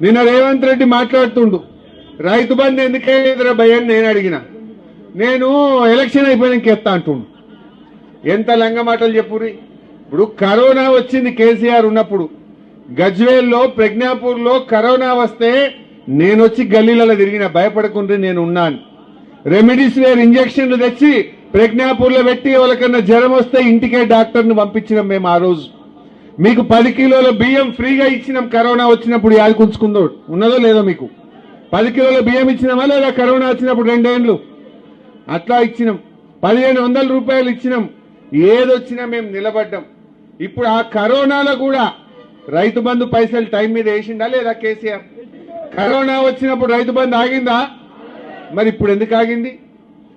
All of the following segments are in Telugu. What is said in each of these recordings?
నిన్న రేవంత్ రెడ్డి మాట్లాడుతుండు రైతు బంధు ఎందుకేదిరా భయని నేను అడిగిన. నేను ఎలక్షన్ అయిపోయినాక ఎత్తా అంటుండు. ఎంత లంగ మాటలు చెప్పురి. ఇప్పుడు కరోనా వచ్చింది కేసీఆర్ ఉన్నప్పుడు, గజ్వేల్లో ప్రజ్ఞాపూర్లో కరోనా వస్తే నేను వచ్చి గల్లీలలో తిరిగిన, భయపడకుండా నేను ఉన్నాను. రెమిడిసివిర్ ఇంజక్షన్లు తెచ్చి ప్రజ్ఞాపూర్లో పెట్టి ఎవరికన్నా జ్వరం వస్తే ఇంటికే డాక్టర్ని పంపించినాం మేము. ఆ రోజు మీకు 10 కిలోల బియ్యం ఫ్రీగా ఇచ్చినాం. కరోనా వచ్చినప్పుడు యాదకుంచుకుందో ఉన్నదో లేదో మీకు 10 కిలోల బియ్యం ఇచ్చినామా లేదా? కరోనా వచ్చినప్పుడు 2 ఏళ్ళు అట్లా ఇచ్చినాం. 1500 రూపాయలు ఇచ్చినాం. ఏదొచ్చినా మేము నిలబడ్డాం. ఇప్పుడు ఆ కరోనాలో కూడా రైతు బంధు పైసలు టైం మీద వేసిండా లేదా కేసీఆర్? కరోనా వచ్చినప్పుడు రైతు బంధు ఆగిందా? మరి ఇప్పుడు ఎందుకు ఆగింది?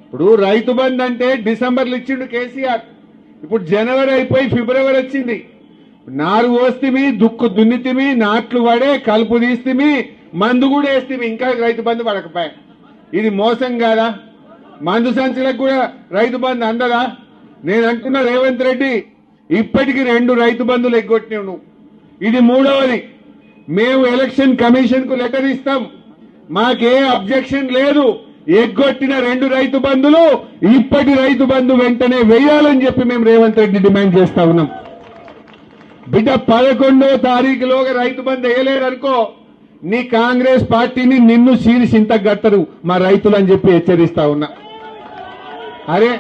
ఇప్పుడు రైతు బంధు అంటే డిసెంబర్లో ఇచ్చిండు కేసీఆర్. ఇప్పుడు జనవరి అయిపోయి ఫిబ్రవరి వచ్చింది. నారు పోస్తిమి, దుక్కు దున్నితిమి, నాట్లు పడే, కలుపు తీస్తిమి, మందు కూడా వేస్తిమి, ఇంకా రైతు బంధు పడకపోయా. ఇది మోసం కాదా? మందు సంచులకు కూడా రైతు బంధు అందదా? నేను అంటున్నా రేవంత్ రెడ్డి, ఇప్పటికి 2 రైతు బంధులు ఎగ్గొట్టినావు నువ్వు. ఇది 3వది. మేము ఎలక్షన్ కమిషన్ కు లెటర్ ఇస్తాం, మాకే అబ్జెక్షన్ లేదు. ఎగ్గొట్టిన 2 రైతు బంధులు ఇప్పటి రైతు బంధు వెంటనే వేయాలని చెప్పి మేము రేవంత్ రెడ్డి డిమాండ్ చేస్తా ఉన్నాం. బిడ్డ 11వ తారీఖులోగా రైతు బంధు వేయలేదనుకో, నీ కాంగ్రెస్ పార్టీని నిన్ను సీరి సింత గట్టరు మా రైతులు అని చెప్పి హెచ్చరిస్తా ఉన్నా. అరే